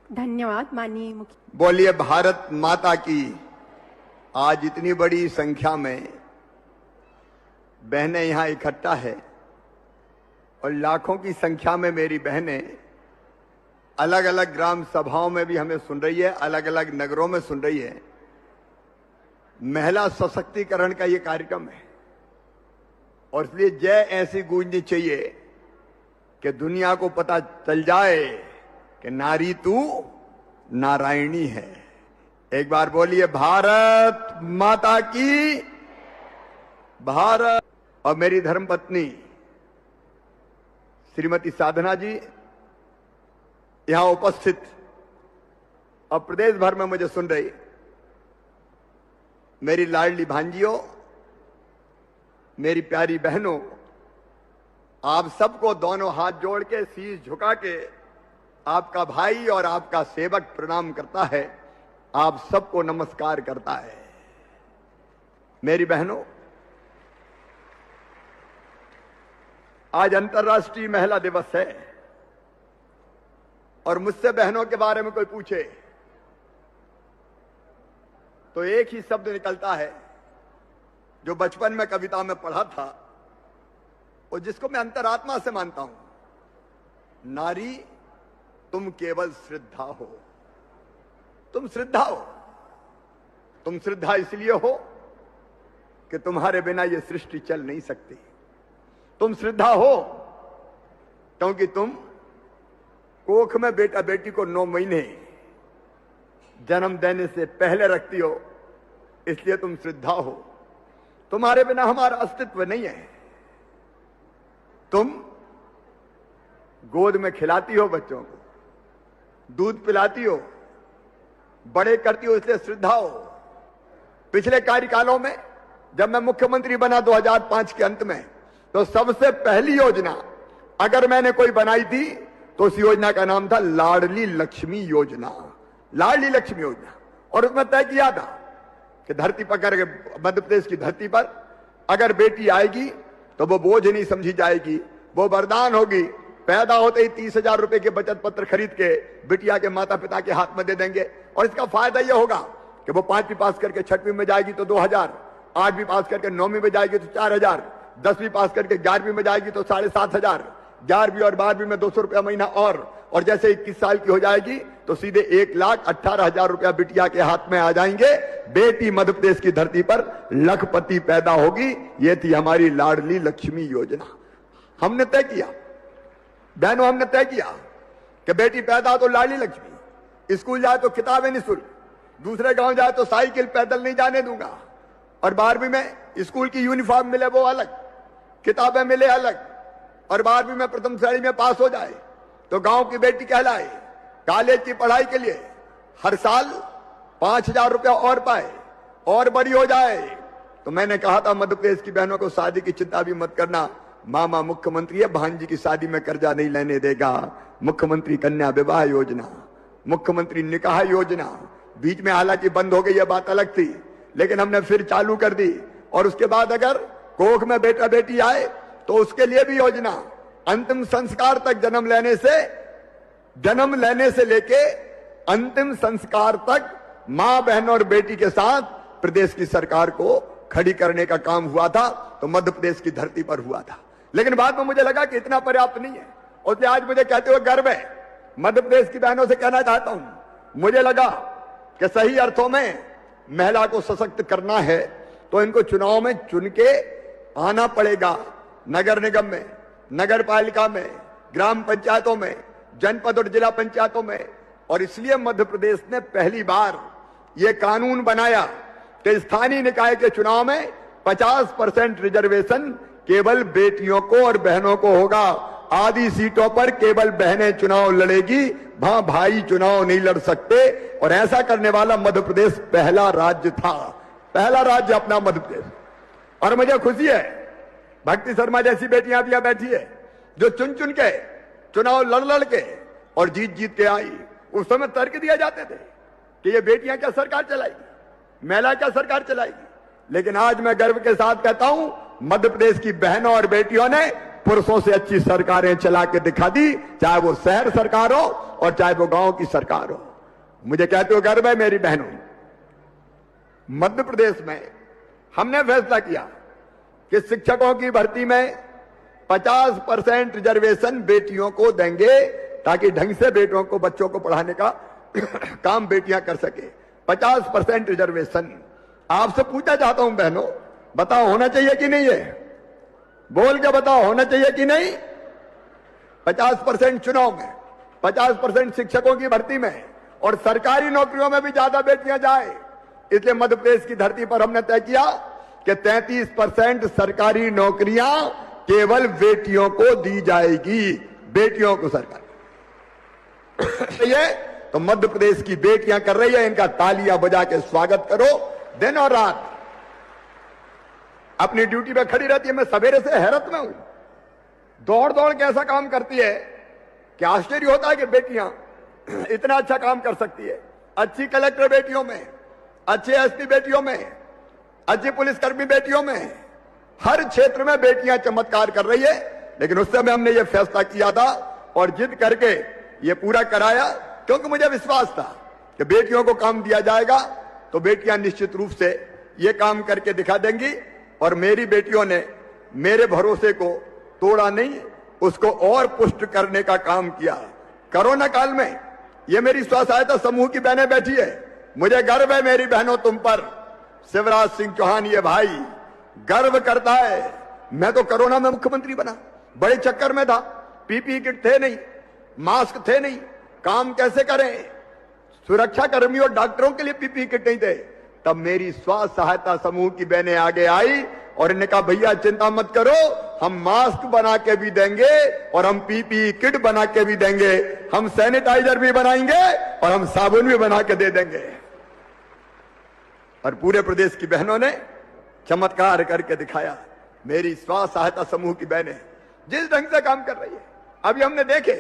धन्यवाद माननीय मुख्य। बोलिए भारत माता की। आज इतनी बड़ी संख्या में बहनें यहां इकट्ठा है और लाखों की संख्या में मेरी बहनें अलग अलग ग्राम सभाओं में भी हमें सुन रही है, अलग अलग नगरों में सुन रही है। महिला सशक्तिकरण का ये कार्यक्रम है और इसलिए जय ऐसी गूंजनी चाहिए कि दुनिया को पता चल जाए कि नारी तू नारायणी है। एक बार बोलिए भारत माता की। भारत। और मेरी धर्मपत्नी श्रीमती साधना जी यहां उपस्थित और प्रदेश भर में मुझे सुन रही मेरी लाडली भांजियों, मेरी प्यारी बहनों, आप सबको दोनों हाथ जोड़ के शीश झुका के आपका भाई और आपका सेवक प्रणाम करता है, आप सबको नमस्कार करता है। मेरी बहनों, आज अंतर्राष्ट्रीय महिला दिवस है और मुझसे बहनों के बारे में कोई पूछे तो एक ही शब्द निकलता है जो बचपन में कविता में पढ़ा था और जिसको मैं अंतरात्मा से मानता हूं, नारी तुम केवल श्रद्धा हो। तुम श्रद्धा हो। तुम श्रद्धा इसलिए हो कि तुम्हारे बिना यह सृष्टि चल नहीं सकती। तुम श्रद्धा हो क्योंकि तुम कोख में बेटा बेटी को 9 महीने जन्म देने से पहले रखती हो, इसलिए तुम श्रद्धा हो। तुम्हारे बिना हमारा अस्तित्व नहीं है। तुम गोद में खिलाती हो बच्चों को, दूध पिलाती हो, बड़े करती हो, इसलिए श्रद्धा हो। पिछले कार्यकालों में जब मैं मुख्यमंत्री बना 2005 के अंत में, तो सबसे पहली योजना अगर मैंने कोई बनाई थी तो उस योजना का नाम था लाडली लक्ष्मी योजना। लाडली लक्ष्मी योजना। और उसमें तय किया था कि धरती पर, मध्य प्रदेश की धरती पर अगर बेटी आएगी तो वो बोझ नहीं समझी जाएगी, वो वरदान होगी। पैदा होते ही 30,000 रुपए के बचत पत्र खरीद के बिटिया के माता पिता के हाथ में दे देंगे और इसका फायदा यह होगा कि वो 5वीं पास करके 6वीं में जाएगी तो 2,000, 8वीं पास करके 9वीं में जाएगी तो 4,000, 10वीं पास करके 11वीं में जाएगी तो 7,500, 11वीं और 12वीं में 200 रुपया महीना और जैसे 21 साल की हो जाएगी तो सीधे 1,18,000 रुपया बिटिया के हाथ में आ जाएंगे। बेटी मध्य प्रदेश की धरती पर लखपति पैदा होगी। ये थी हमारी लाडली लक्ष्मी योजना। हमने तय किया, बहनों, हमने तय किया कि बेटी पैदा हो तो लाडली लक्ष्मी, स्कूल जाए तो किताबें निःशुल्क, दूसरे गांव जाए तो साइकिल, पैदल नहीं जाने दूंगा, और 12वीं में स्कूल की यूनिफॉर्म मिले वो अलग, किताबें मिले अलग, और 12वीं में प्रथम श्रेणी में पास हो जाए तो गांव की बेटी कहलाए। कॉलेज की पढ़ाई के लिए हर साल 5,000 रुपया और पाए और बड़ी हो जाए। तो मैंने कहा था मध्य प्रदेश की बहनों को शादी की चिंता भी मत करना, मामा मुख्यमंत्री है, भांजी की शादी में कर्जा नहीं लेने देगा। मुख्यमंत्री कन्या विवाह योजना, मुख्यमंत्री निकाह योजना बीच में हालांकि बंद हो गई, यह बात अलग थी, लेकिन हमने फिर चालू कर दी। और उसके बाद अगर कोख में बेटा बेटी आए तो उसके लिए भी योजना, अंतिम संस्कार तक जन्म लेने से लेके अंतिम संस्कार तक मां, बहन और बेटी के साथ प्रदेश की सरकार को खड़ी करने का काम हुआ था, तो मध्य प्रदेश की धरती पर हुआ था। लेकिन बाद में मुझे लगा कि इतना पर्याप्त नहीं है, और आज मुझे कहते हुए गर्व है। मध्य प्रदेश की बहनों से कहना चाहता हूं, मुझे लगा कि सही अर्थों में महिला को सशक्त करना है तो इनको चुनाव में चुन के आना पड़ेगा। नगर निगम में, नगर पालिका में, ग्राम पंचायतों में, जनपद और जिला पंचायतों में। और इसलिए मध्य प्रदेश ने पहली बार यह कानून बनाया कि स्थानीय निकाय के चुनाव में 50% रिजर्वेशन केवल बेटियों को और बहनों को होगा। आधी सीटों पर केवल बहनें चुनाव लड़ेगी, वहां भाई चुनाव नहीं लड़ सकते। और ऐसा करने वाला मध्य प्रदेश पहला राज्य था, पहला राज्य अपना मध्य प्रदेश। और मुझे खुशी है भक्ति शर्मा जैसी बेटियां भी यहां बैठी है जो चुन चुन के चुनाव लड़ के और जीत के आई। उस समय तर्क दिए जाते थे कि ये बेटियां क्या सरकार चलाएगी, महिला क्या सरकार चलाएगी। लेकिन आज मैं गर्व के साथ कहता हूं, मध्य प्रदेश की बहनों और बेटियों ने पुरुषों से अच्छी सरकारें चला के दिखा दी, चाहे वो शहर सरकार हो और चाहे वो गांव की सरकार हो। मुझे कहते हो गर्व है मेरी बहनों, मध्य प्रदेश में हमने फैसला किया कि शिक्षकों की भर्ती में 50% रिजर्वेशन बेटियों को देंगे, ताकि ढंग से बेटों को, बच्चों को पढ़ाने का काम बेटियां कर सके। 50% रिजर्वेशन। आपसे पूछना चाहता हूं बहनों, बताओ होना चाहिए कि नहीं है? बोल के बताओ होना चाहिए कि नहीं? 50% चुनाव में, 50% शिक्षकों की भर्ती में, और सरकारी नौकरियों में भी ज्यादा बेटियां जाए। इसलिए मध्य प्रदेश की धरती पर हमने तय किया कि 33% सरकारी नौकरियां केवल बेटियों को दी जाएगी, बेटियों को सरकार। ये तो मध्य प्रदेश की बेटियां कर रही है, इनका तालियां बजा के स्वागत करो। दिन और रात अपनी ड्यूटी पे खड़ी रहती है। मैं सवेरे से हैरत में हूं, दौड़ दौड़ के ऐसा काम करती है कि आश्चर्य होता है कि बेटियां इतना अच्छा काम कर सकती है। अच्छी कलेक्टर बेटियों में, अच्छे एसपी बेटियों में, अच्छी पुलिसकर्मी बेटियों में, हर क्षेत्र में बेटियां चमत्कार कर रही है। लेकिन उस समय हमने ये फैसला किया था और जिद करके ये पूरा कराया, क्योंकि मुझे विश्वास था कि बेटियों को काम दिया जाएगा तो बेटियां निश्चित रूप से ये काम करके दिखा देंगी। और मेरी बेटियों ने मेरे भरोसे को तोड़ा नहीं, उसको और पुष्ट करने का काम किया। कोरोना काल में ये मेरी स्व सहायता समूह की बहनें बैठी है, मुझे गर्व है मेरी बहनों तुम पर। शिवराज सिंह चौहान ये भाई गर्व करता है। मैं तो कोरोना में मुख्यमंत्री बना, बड़े चक्कर में था, पीपीई किट थे नहीं, मास्क थे नहीं, काम कैसे करें, सुरक्षा कर्मियों और डॉक्टरों के लिए पीपीई किट नहीं थे। तब मेरी स्व सहायता समूह की बहनें आगे आई और इन्होंने कहा भैया चिंता मत करो, हम मास्क बना के भी देंगे और हम पीपीई किट बना के भी देंगे, हम सैनिटाइजर भी बनाएंगे और हम साबुन भी बना के दे देंगे। और पूरे प्रदेश की बहनों ने चमत्कार करके दिखाया। मेरी स्व सहायता समूह की बहनें जिस ढंग से काम कर रही है, अभी हमने देखे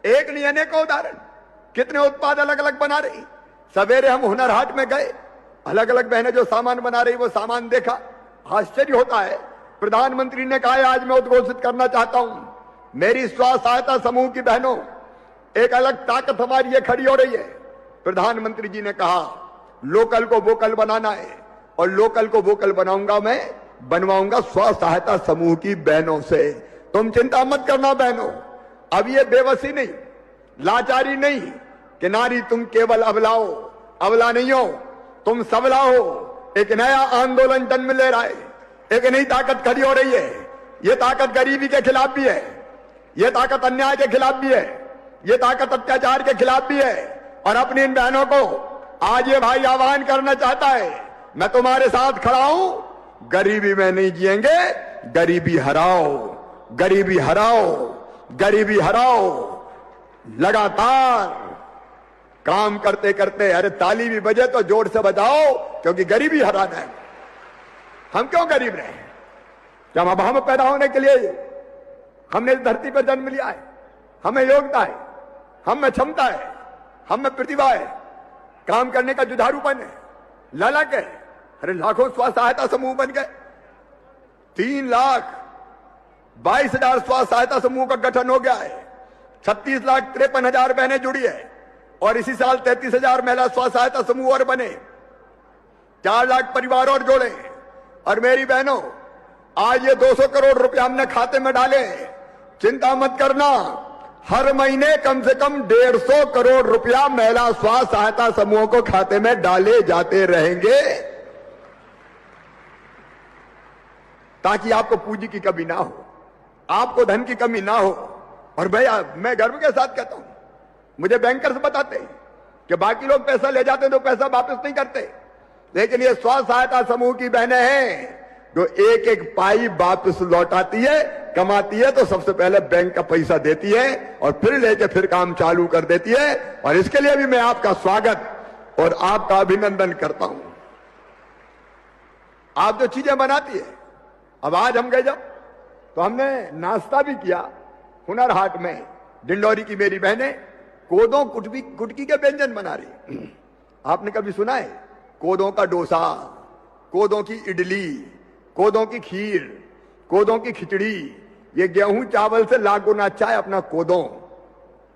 एक नहीं अनेकों उदाहरण, कितने उत्पाद अलग अलग बना रही। सवेरे हम हुनर हाट में गए, अलग अलग बहनें जो सामान बना रही वो सामान देखा, आश्चर्य होता है। प्रधानमंत्री ने कहा आज मैं उद्घोषित करना चाहता हूं, मेरी स्व सहायता समूह की बहनों एक अलग ताकत हमारी ये खड़ी हो रही है। प्रधानमंत्री जी ने कहा लोकल को वोकल बनाना है, और लोकल को वोकल बनाऊंगा मैं, बनवाऊंगा स्व सहायता समूह की बहनों से। तुम चिंता मत करना बहनों, अब ये बेबसी नहीं, लाचारी नहीं कि नारी तुम केवल अबलाओ, अबला नहीं हो, तुम सबला हो। एक नया आंदोलन जन्म ले रहा है, एक नई ताकत खड़ी हो रही है। ये ताकत गरीबी के खिलाफ भी है, ये ताकत अन्याय के खिलाफ भी है, ये ताकत अत्याचार के खिलाफ भी है। और अपनी इन बहनों को आज ये भाई आह्वान करना चाहता है, मैं तुम्हारे साथ खड़ा हूं, गरीबी में नहीं जिएंगे, गरीबी हराओ, गरीबी हराओ, गरीबी हराओ। लगातार काम करते करते, अरे ताली भी बजे तो जोर से बजाओ, क्योंकि गरीबी हराना है। हम क्यों गरीब रहे? क्या हम पैदा होने के लिए हमने इस धरती पर जन्म लिया है? हमें योग्यता है, हम में क्षमता है, हम में प्रतिभा है, काम करने का जुझारूपन है, ललक है। अरे लाखों स्व सहायता समूह बन गए, 3,22,000 स्व सहायता समूह का गठन हो गया है, 36,53,000 बहनें जुड़ी है, और इसी साल 33,000 महिला स्व सहायता समूह और बने, 4 लाख परिवार और जोड़े। और मेरी बहनों आज ये 200 करोड़ रुपया हमने खाते में डाले, चिंता मत करना, हर महीने कम से कम 150 करोड़ रुपया महिला स्व सहायता समूहों को खाते में डाले जाते रहेंगे, ताकि आपको पूंजी की कमी ना हो, आपको धन की कमी ना हो। और भैया मैं गर्व के साथ कहता हूं, मुझे बैंकर्स बताते हैं कि बाकी लोग पैसा ले जाते हैं तो पैसा वापस नहीं करते, लेकिन ये स्व सहायता समूह की बहनें हैं जो एक एक पाई वापस लौटाती है, कमाती है तो सबसे पहले बैंक का पैसा देती है और फिर लेके फिर काम चालू कर देती है। और इसके लिए भी मैं आपका स्वागत और आपका अभिनंदन करता हूं। आप जो चीजें बनाती है, अब आज हम गए जब तो हमने नाश्ता भी किया हुनर हाट में। डिंडौरी की मेरी बहनें कोदों कुटकी के व्यंजन बना रही। आपने कभी सुना है कोदों का डोसा, कोदों की इडली, कोदों की खीर, कोदों की खिचड़ी, ये गेहूं चावल से लाख गुना अच्छा है अपना कोदों,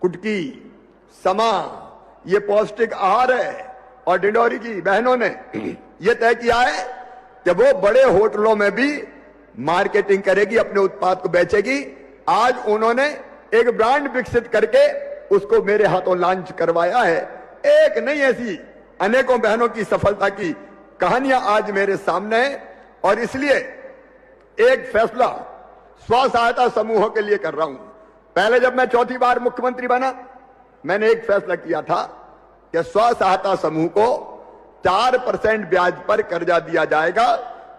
कुटकी, समा, ये पौष्टिक आहार है। और डिंडोरी की बहनों ने ये तय किया है कि वो बड़े होटलों में भी मार्केटिंग करेगी, अपने उत्पाद को बेचेगी। आज उन्होंने एक ब्रांड विकसित करके उसको मेरे हाथों लॉन्च करवाया है। एक नहीं, ऐसी अनेकों बहनों की सफलता की कहानियां आज मेरे सामने है। और इसलिए एक फैसला स्व सहायता समूहों के लिए कर रहा हूं। पहले जब मैं चौथी बार मुख्यमंत्री बना, मैंने एक फैसला किया था कि स्व सहायता समूह को 4% ब्याज पर कर्जा दिया जाएगा,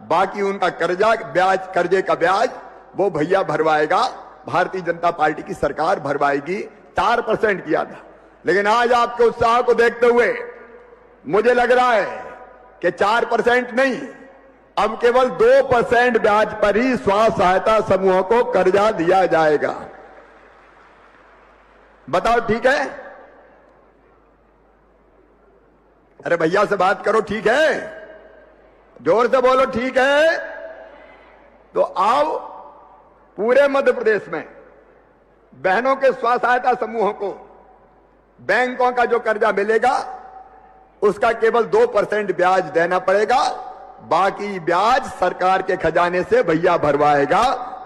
बाकी उनका कर्जा ब्याज, कर्जे का ब्याज वो भैया भरवाएगा, भारतीय जनता पार्टी की सरकार भरवाएगी। 4% किया था। लेकिन आज आपके उत्साह को देखते हुए मुझे लग रहा है कि 4% नहीं, अब केवल 2% ब्याज पर ही स्व सहायता समूहों को कर्जा दिया जाएगा। बताओ ठीक है? अरे भैया से बात करो, ठीक है? जोर से बोलो ठीक है। तो आओ, पूरे मध्य प्रदेश में बहनों के स्व सहायता समूहों को बैंकों का जो कर्जा मिलेगा उसका केवल 2% ब्याज देना पड़ेगा, बाकी ब्याज सरकार के खजाने से भैया भरवाएगा।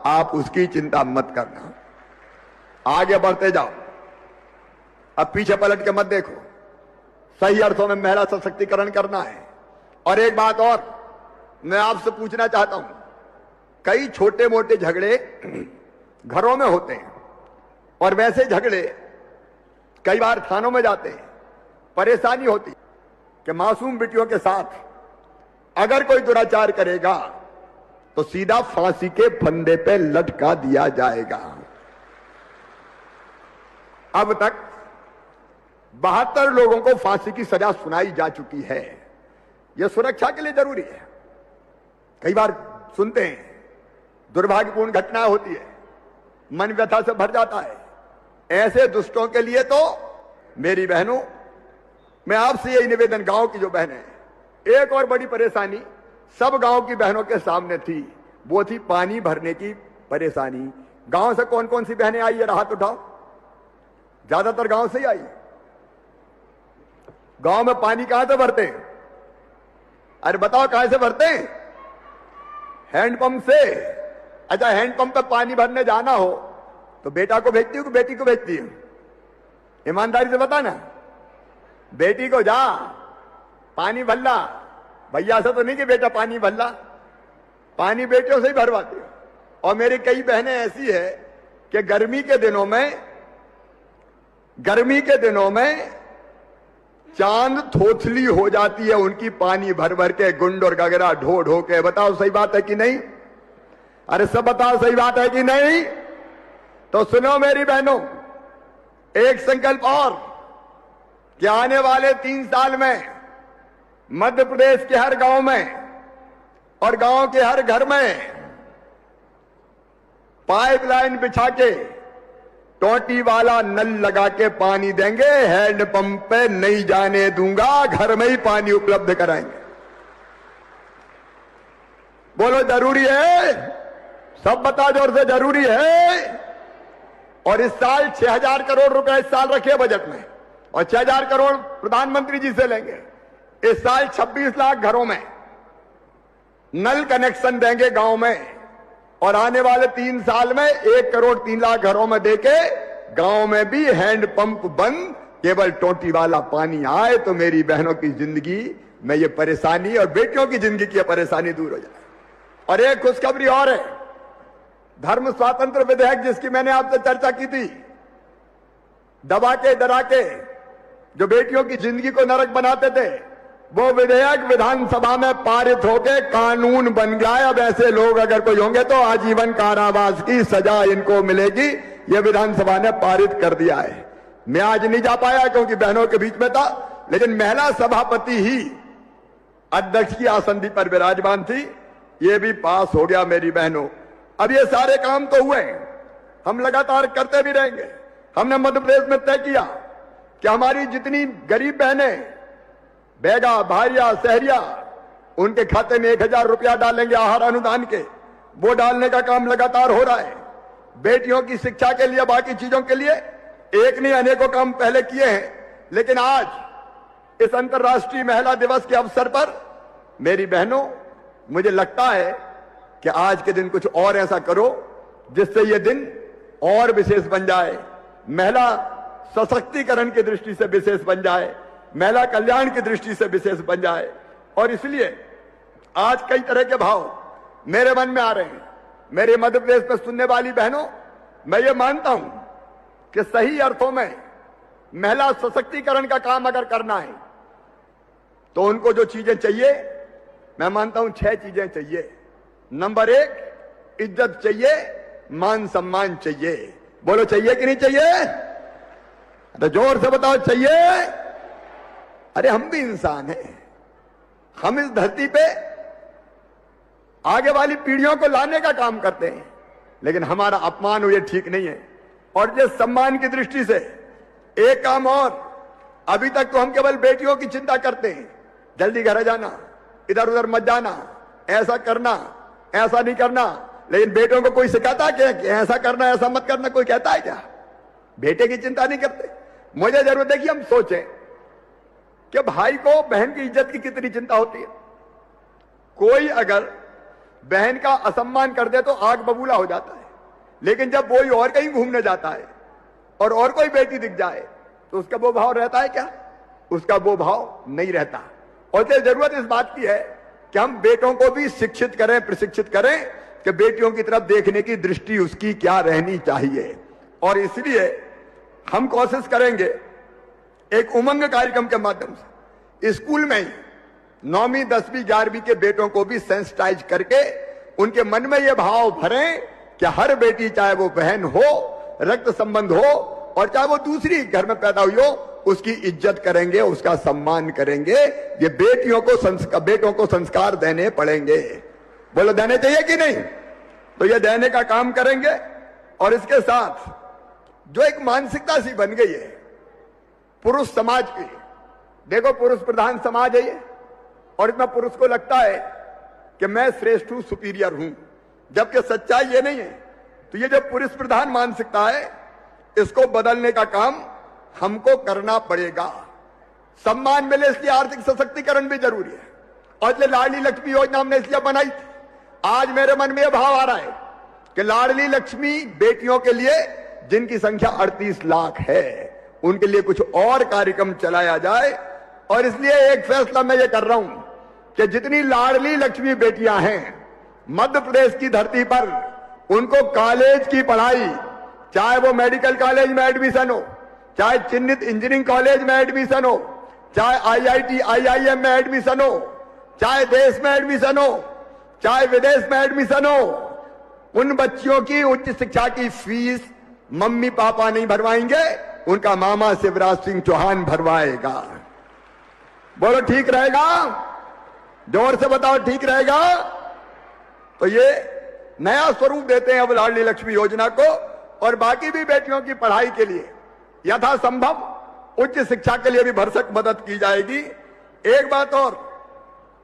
आप उसकी चिंता मत करना, आगे बढ़ते जाओ, अब पीछे पलट के मत देखो। सही अर्थों में महिला सशक्तिकरण करना है। और एक बात और मैं आपसे पूछना चाहता हूं, कई छोटे मोटे झगड़े घरों में होते हैं और वैसे झगड़े कई बार थानों में जाते हैं। परेशानी होती कि मासूम बेटियों के साथ अगर कोई दुराचार करेगा तो सीधा फांसी के फंदे पे लटका दिया जाएगा। अब तक 72 लोगों को फांसी की सजा सुनाई जा चुकी है। यह सुरक्षा के लिए जरूरी है। कई बार सुनते हैं दुर्भाग्यपूर्ण घटनाएं होती है, मन व्यथा से भर जाता है। ऐसे दुष्टों के लिए तो मेरी बहनों, मैं आपसे यही निवेदन, गांव की जो बहनें, एक और बड़ी परेशानी सब गांव की बहनों के सामने थी, वो थी पानी भरने की परेशानी। गांव से कौन कौन सी बहनें आई है, हाथ उठाओ। ज्यादातर गांव से ही आई। गांव में पानी कहां से भरते हैं? अरे बताओ कहां से भरते हैं? हैंडपंप से। अच्छा, हैंडपंप पे पानी भरने जाना हो तो बेटा को भेजती हो कि बेटी को भेजती हो? ईमानदारी से बता ना। बेटी को, जा पानी भल्ला। भैया से तो नहीं कि बेटा पानी भल्ला, पानी बेटियों से ही भरवाती हो। और मेरी कई बहनें ऐसी है कि गर्मी के दिनों में चांद थोथली हो जाती है उनकी, पानी भर भर के, गुंड और गगरा ढो ढो के। बताओ सही बात है कि नहीं? अरे सब बताओ सही बात है कि नहीं? तो सुनो मेरी बहनों, एक संकल्प और कि आने वाले 3 साल में मध्य प्रदेश के हर गांव में और गांव के हर घर में पाइपलाइन बिछा के टोटी वाला नल लगा के पानी देंगे। हैंडपंप पे नहीं जाने दूंगा, घर में ही पानी उपलब्ध कराएंगे। बोलो जरूरी है? सब बता जोर से, जरूरी है। और इस साल 6000 करोड़ रुपए इस साल रखे बजट में, और 6000 करोड़ प्रधानमंत्री जी से लेंगे। इस साल 26 लाख घरों में नल कनेक्शन देंगे गांव में, और आने वाले 3 साल में 1 करोड़ 3 लाख घरों में देके गांव में भी हैंडपंप बंद, केवल टोटी वाला पानी आए तो मेरी बहनों की जिंदगी में ये परेशानी और बेटियों की जिंदगी की परेशानी दूर हो जाए। और एक खुशखबरी और है, धर्म स्वातंत्र विधेयक जिसकी मैंने आपसे चर्चा की थी, दबा के डरा के जो बेटियों की जिंदगी को नरक बनाते थे, वो विधेयक विधानसभा में पारित होकर कानून बन गया है। अब ऐसे लोग अगर कोई होंगे तो आजीवन कारावास की सजा इनको मिलेगी। यह विधानसभा ने पारित कर दिया है। मैं आज नहीं जा पाया क्योंकि बहनों के बीच में था, लेकिन महिला सभापति ही अध्यक्ष की आसंदी पर विराजमान थी। ये भी पास हो गया मेरी बहनों। अब ये सारे काम तो हुए, हम लगातार करते भी रहेंगे। हमने मध्य प्रदेश में तय किया कि हमारी जितनी गरीब बहनें, बेगा, भारिया, सहरिया, उनके खाते में 1000 रुपया डालेंगे आहार अनुदान के। वो डालने का काम लगातार हो रहा है। बेटियों की शिक्षा के लिए, बाकी चीजों के लिए एक नहीं अनेकों काम पहले किए हैं। लेकिन आज इस अंतर्राष्ट्रीय महिला दिवस के अवसर पर मेरी बहनों, मुझे लगता है कि आज के दिन कुछ और ऐसा करो जिससे ये दिन और विशेष बन जाए, महिला सशक्तिकरण की दृष्टि से विशेष बन जाए, महिला कल्याण की दृष्टि से विशेष बन जाए। और इसलिए आज कई तरह के भाव मेरे मन में आ रहे हैं। मेरे मध्य प्रदेश में सुनने वाली बहनों, मैं ये मानता हूं कि सही अर्थों में महिला सशक्तिकरण का काम अगर करना है तो उनको जो चीजें चाहिए, मैं मानता हूं 6 चीजें चाहिए। नंबर 1, इज्जत चाहिए, मान सम्मान चाहिए। बोलो चाहिए कि नहीं चाहिए? तो जोर से बताओ चाहिए। अरे हम भी इंसान हैं, हम इस धरती पे आगे वाली पीढ़ियों को लाने का काम करते हैं, लेकिन हमारा अपमान हो ये ठीक नहीं है। और जिस सम्मान की दृष्टि से एक काम और, अभी तक तो हम केवल बेटियों की चिंता करते हैं, जल्दी घर जाना, इधर उधर मत जाना, ऐसा करना, ऐसा नहीं करना। लेकिन बेटों को कोई सिखाता क्या कि ऐसा करना, ऐसा मत करना? कोई कहता है क्या? बेटे की चिंता नहीं करते। मुझे जरूरत है कि हम सोचें कि भाई को बहन की इज्जत की कितनी चिंता होती है। कोई अगर बहन का असम्मान कर दे तो आग बबूला हो जाता है, लेकिन जब कोई और कहीं घूमने जाता है और कोई बेटी दिख जाए तो उसका वो भाव रहता है क्या? उसका वो भाव नहीं रहता। और ये जरूरत इस बात की है कि हम बेटों को भी शिक्षित करें, प्रशिक्षित करें कि बेटियों की तरफ देखने की दृष्टि उसकी क्या रहनी चाहिए। और इसलिए हम कोशिश करेंगे एक उमंग कार्यक्रम के माध्यम से स्कूल में ही 9वीं 10वीं 11वीं के बेटों को भी सेंसिटाइज करके उनके मन में यह भाव भरें कि हर बेटी, चाहे वो बहन हो, रक्त संबंध हो, और चाहे वो दूसरी घर में पैदा हुई हो, उसकी इज्जत करेंगे, उसका सम्मान करेंगे। ये बेटों को संस्कार देने पड़ेंगे। बोलो देने चाहिए कि नहीं? तो ये देने का काम करेंगे। और इसके साथ जो एक मानसिकता सी बन गई है पुरुष समाज की, देखो पुरुष प्रधान समाज है ये, और इसमें पुरुष को लगता है कि मैं श्रेष्ठ हूं, सुपीरियर हूं, जबकि सच्चाई ये नहीं है। तो ये जो पुरुष प्रधान मानसिकता है, इसको बदलने का काम हमको करना पड़ेगा। सम्मान मिले इसलिए आर्थिक सशक्तिकरण भी जरूरी है, और इसलिए लाडली लक्ष्मी योजना हमने इसलिए बनाई थी। आज मेरे मन में यह भाव आ रहा है कि लाडली लक्ष्मी बेटियों के लिए, जिनकी संख्या 38 लाख है, उनके लिए कुछ और कार्यक्रम चलाया जाए। और इसलिए एक फैसला मैं ये कर रहा हूं कि जितनी लाडली लक्ष्मी बेटियां हैं मध्य प्रदेश की धरती पर, उनको कॉलेज की पढ़ाई, चाहे वो मेडिकल कॉलेज में एडमिशन हो, चाहे चिन्हित इंजीनियरिंग कॉलेज में एडमिशन हो, चाहे IIT IIM में एडमिशन हो, चाहे देश में एडमिशन हो, चाहे विदेश में एडमिशन हो, उन बच्चियों की उच्च शिक्षा की फीस मम्मी पापा नहीं भरवाएंगे, उनका मामा शिवराज सिंह चौहान भरवाएगा। बोलो ठीक रहेगा? जोर से बताओ ठीक रहेगा? तो ये नया स्वरूप देते हैं अब लाडली लक्ष्मी योजना को। और बाकी भी बेटियों की पढ़ाई के लिए यथासंभव उच्च शिक्षा के लिए भी भरसक मदद की जाएगी। एक बात और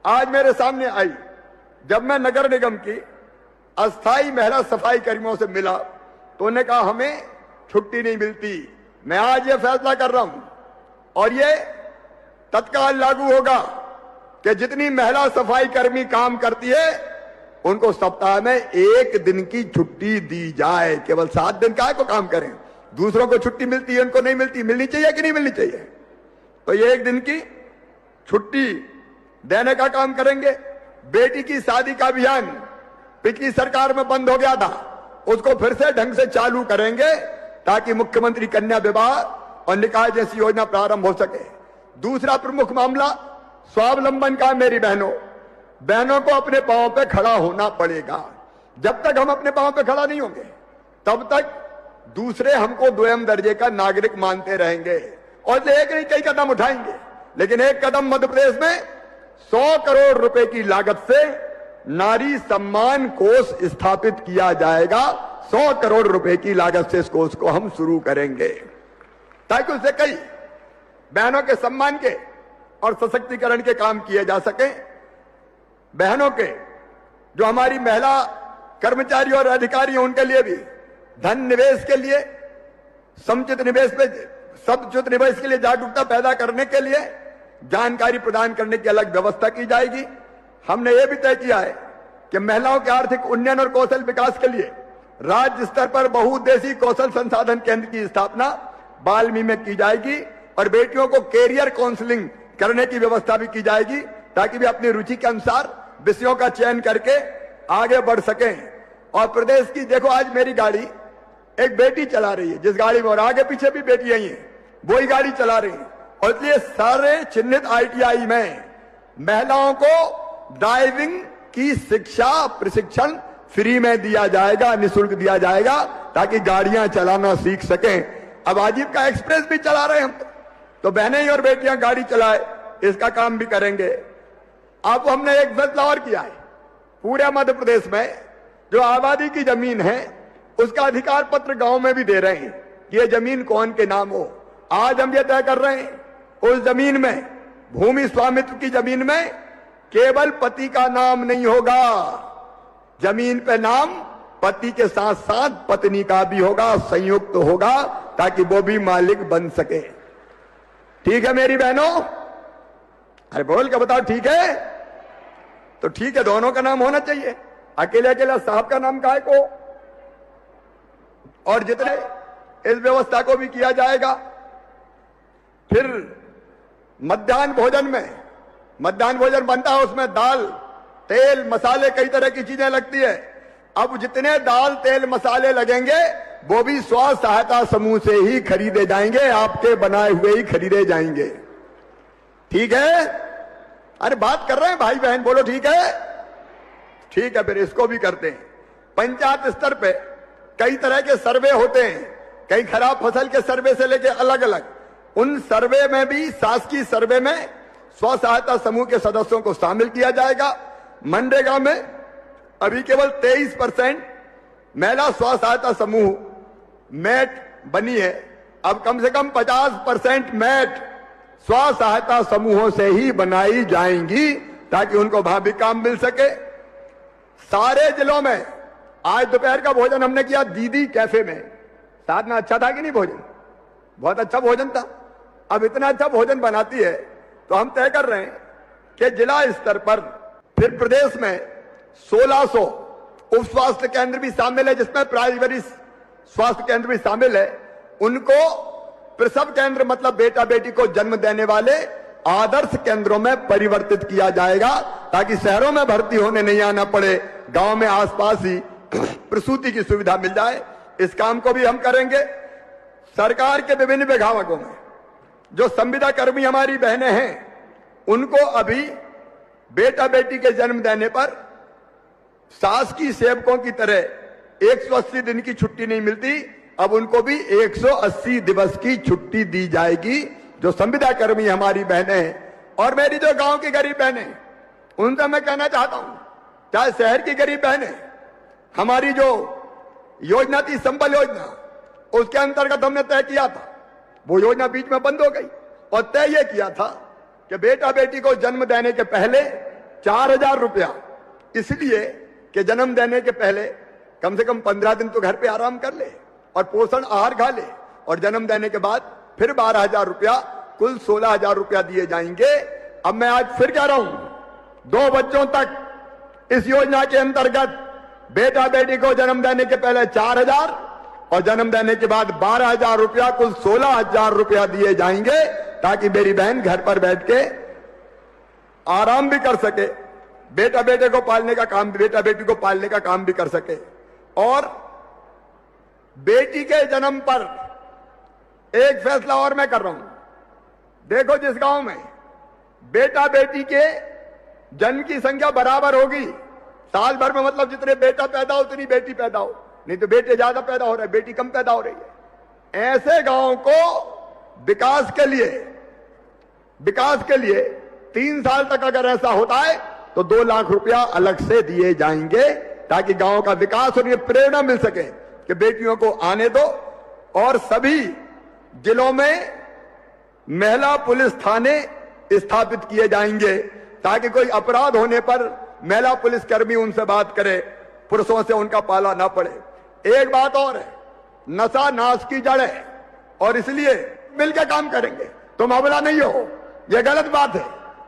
आज मेरे सामने आई, जब मैं नगर निगम की अस्थाई महिला सफाई कर्मियों से मिला तो उन्होंने कहा हमें छुट्टी नहीं मिलती। मैं आज ये फैसला कर रहा हूं और ये तत्काल लागू होगा कि जितनी महिला सफाई कर्मी काम करती है उनको सप्ताह में 1 दिन की छुट्टी दी जाए। केवल 7 दिन का को काम करें, दूसरों को छुट्टी मिलती है, उनको नहीं मिलती। मिलनी चाहिए कि नहीं मिलनी चाहिए? तो ये 1 दिन की छुट्टी देने का काम करेंगे। बेटी की शादी का अभियान पिछली सरकार में बंद हो गया था, उसको फिर से ढंग से चालू करेंगे ताकि मुख्यमंत्री कन्या विवाह और निकाह जैसी योजना प्रारंभ हो सके। दूसरा प्रमुख मामला स्वावलंबन का। मेरी बहनों को अपने पांव पे खड़ा होना पड़ेगा। जब तक हम अपने पांव पे खड़ा नहीं होंगे तब तक दूसरे हमको द्वितीय दर्जे का नागरिक मानते रहेंगे। और एक नहीं कई कदम उठाएंगे, लेकिन एक कदम मध्य प्रदेश में 100 करोड़ रुपए की लागत से नारी सम्मान कोष स्थापित किया जाएगा। 100 करोड़ रुपए की लागत से इस कोष को हम शुरू करेंगे ताकि उससे कई बहनों के सम्मान के और सशक्तिकरण के काम किए जा सके। बहनों के जो हमारी महिला कर्मचारी और अधिकारी हैं उनके लिए भी धन निवेश के लिए, समुचित निवेश के लिए जागरूकता पैदा करने के लिए जानकारी प्रदान करने की अलग व्यवस्था की जाएगी। हमने यह भी तय किया है कि महिलाओं के आर्थिक उन्नयन और कौशल विकास के लिए राज्य स्तर पर बहुउद्देशीय कौशल संसाधन केंद्र की स्थापना बाल्मी में की जाएगी और बेटियों को कैरियर काउंसलिंग करने की व्यवस्था भी की जाएगी ताकि वे अपनी रुचि के अनुसार विषयों का चयन करके आगे बढ़ सकें। और प्रदेश की, देखो आज मेरी गाड़ी एक बेटी चला रही है, जिस गाड़ी में, और आगे पीछे भी बेटियां ही हैं, वही गाड़ी चला रही है। और इसलिए सारे चिन्हित ITI में महिलाओं को ड्राइविंग की शिक्षा प्रशिक्षण फ्री में दिया जाएगा, निःशुल्क दिया जाएगा ताकि गाड़ियां चलाना सीख सकें। अब आजीविका एक्सप्रेस भी चला रहे हैं हम, तो बहनें और बेटियां गाड़ी चलाए, इसका काम भी करेंगे। अब हमने एक फैसला और किया है, पूरे मध्य प्रदेश में जो आबादी की जमीन है उसका अधिकार पत्र गांव में भी दे रहे हैं कि ये जमीन कौन के नाम हो। आज हम ये तय कर रहे हैं उस जमीन में, भूमि स्वामित्व की जमीन में केवल पति का नाम नहीं होगा, जमीन पे नाम पति के साथ साथ पत्नी का भी होगा, संयुक्त होगा ताकि वो भी मालिक बन सके। ठीक है मेरी बहनों? अरे बोल के बताओ, ठीक है? तो ठीक है, दोनों का नाम होना चाहिए, अकेले अकेले साहब का नाम काहे को। और जितने इस व्यवस्था को भी किया जाएगा। फिर मध्याह्न भोजन बनता है, उसमें दाल तेल मसाले कई तरह की चीजें लगती है। अब जितने दाल तेल मसाले लगेंगे वो भी स्व सहायता समूह से ही खरीदे जाएंगे, आपके बनाए हुए ही खरीदे जाएंगे। ठीक है? अरे बात कर रहे हैं भाई बहन, बोलो ठीक है? ठीक है, फिर इसको भी करते हैं। पंचायत स्तर पे कई तरह के सर्वे होते हैं, कई खराब फसल के सर्वे से लेके अलग अलग, उन सर्वे में भी, शासकीय सर्वे में स्व सहायता समूह के सदस्यों को शामिल किया जाएगा। मनरेगा में अभी केवल 23% महिला स्व सहायता समूह मैट बनी है, अब कम से कम 50% मैट स्व सहायता समूहों से ही बनाई जाएंगी ताकि उनको वहां भी काम मिल सके। सारे जिलों में आज दोपहर का भोजन हमने किया दीदी कैफे में, साधना अच्छा था कि नहीं भोजन? बहुत अच्छा भोजन था। अब इतना अच्छा भोजन बनाती है तो हम तय कर रहे हैं कि जिला स्तर पर, फिर प्रदेश में 1600 उप स्वास्थ्य केंद्र भी शामिल है, जिसमें प्राइमरी स्वास्थ्य केंद्र भी शामिल है। उनको प्रसव केंद्र, मतलब बेटा बेटी को जन्म देने वाले आदर्श केंद्रों में परिवर्तित किया जाएगा ताकि शहरों में भर्ती होने नहीं आना पड़े, गांव में आसपास ही प्रसूति की सुविधा मिल जाए। इस काम को भी हम करेंगे। सरकार के विभिन्न विभागों में जो संविदा कर्मी हमारी बहनें हैं, उनको अभी बेटा बेटी के जन्म देने पर शासकीय सेवकों की तरह 180 दिन की छुट्टी नहीं मिलती, अब उनको भी 180 दिवस की छुट्टी दी जाएगी। जो संविदा कर्मी हमारी बहनें हैं और मेरी जो गांव की गरीब बहनें, उनसे मैं कहना चाहता हूं, चाहे शहर की गरीब बहनें, हमारी जो योजना थी संबल योजना, उसके अंतर्गत हमने तय किया था, वो योजना बीच में बंद हो गई और तय यह किया था कि बेटा बेटी को जन्म देने के पहले 4000 रुपया, इसलिए कि जन्म देने के पहले कम से कम 15 दिन तो घर पे आराम कर ले और पोषण आहार खा ले, और जन्म देने के बाद फिर 12,000 रुपया, कुल 16,000 रुपया दिए जाएंगे। अब मैं आज फिर कह रहा हूं, 2 बच्चों तक इस योजना के अंतर्गत बेटा बेटी को जन्म देने के पहले 4,000 और जन्म देने के बाद 12,000 रुपया, कुल 16,000 रुपया दिए जाएंगे ताकि मेरी बहन घर पर बैठ के आराम भी कर सके, बेटा बेटे को पालने का काम, बेटा बेटी को पालने का काम भी कर सके। और बेटी के जन्म पर एक फैसला और मैं कर रहा हूं। देखो, जिस गांव में बेटा बेटी के जन्म की संख्या बराबर होगी, साल भर में, मतलब जितने बेटा पैदा हो उतनी बेटी पैदा हो, नहीं तो बेटे ज्यादा पैदा हो रहे, बेटी कम पैदा हो रही है, ऐसे गांव को विकास के लिए 3 साल तक अगर ऐसा होता है तो 2 लाख रुपया अलग से दिए जाएंगे ताकि गांव का विकास और ये प्रेरणा मिल सके कि बेटियों को आने दो। और सभी जिलों में महिला पुलिस थाने स्थापित किए जाएंगे ताकि कोई अपराध होने पर महिला पुलिसकर्मी उनसे बात करे, पुरुषों से उनका पाला ना पड़े। एक बात और है, नशा नाश की जड़ है और इसलिए मिलकर काम करेंगे। तुम अबला नहीं हो, यह गलत बात है।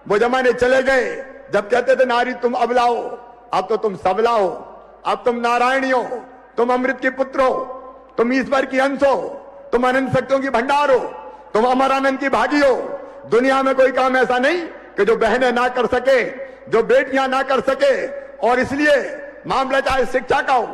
वो जमाने चले गए जब कहते थे नारी तुम अबला हो, अब तो तुम सबला हो, अब तुम नारायणी हो, तुम अमृत के पुत्र हो, तुम ईश्वर की अंश हो, तुम अनंत शक्तियों की भंडार हो, तुम अमर आनंद की भागी हो। दुनिया में कोई काम ऐसा नहीं कि जो बहनें ना कर सके, जो बेटियां ना कर सके। और इसलिए मामला चाहे शिक्षा का हो,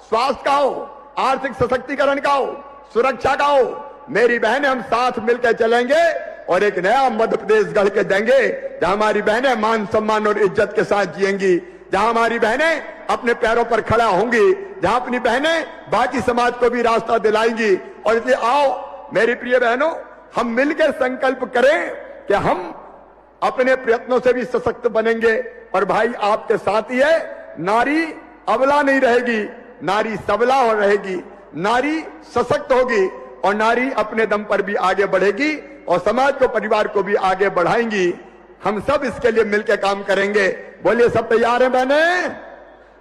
स्वास्थ्य का हो, आर्थिक सशक्तिकरण का हो, सुरक्षा का हो, मेरी बहनें हम साथ मिलकर चलेंगे और एक नया मध्य प्रदेश गढ़ के देंगे जहां हमारी बहनें मान सम्मान और इज्जत के साथ जिएंगी, जहां हमारी बहनें अपने पैरों पर खड़ा होंगी, जहां अपनी बहनें बाकी समाज को भी रास्ता दिलाएंगी। और इसलिए आओ मेरी प्रिय बहनों, हम मिलकर संकल्प करें कि हम अपने प्रयत्नों से भी सशक्त बनेंगे। और भाई आपके साथ ही है, नारी अबला नहीं रहेगी, नारी सबला हो रहेगी, नारी सशक्त होगी और नारी अपने दम पर भी आगे बढ़ेगी और समाज को, परिवार को भी आगे बढ़ाएंगी। हम सब इसके लिए मिलकर काम करेंगे। बोलिए सब तैयार हैं बहने?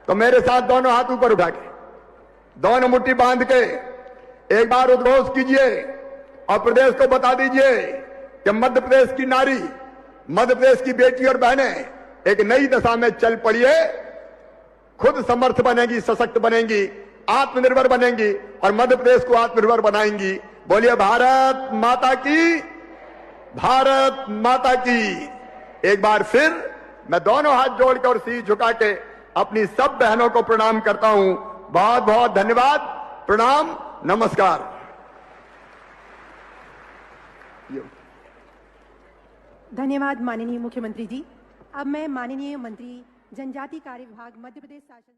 तो मेरे साथ दोनों हाथ ऊपर उठा के, दोनों मुट्ठी बांध के एक बार उद्घोष कीजिए और प्रदेश को बता दीजिए कि मध्य प्रदेश की नारी, मध्य प्रदेश की बेटी और बहनें एक नई दशा में चल पड़ी है, खुद समर्थ बनेगी, सशक्त बनेंगी, आत्मनिर्भर बनेंगी और मध्य प्रदेश को आत्मनिर्भर बनाएंगी। बोलिए भारत माता की, भारत माता की। एक बार फिर मैं दोनों हाथ जोड़कर और शीश झुका के अपनी सब बहनों को प्रणाम करता हूं। बहुत बहुत धन्यवाद, प्रणाम, नमस्कार। धन्यवाद माननीय मुख्यमंत्री जी। अब मैं माननीय मंत्री जनजाति कार्य विभाग मध्य प्रदेश शासन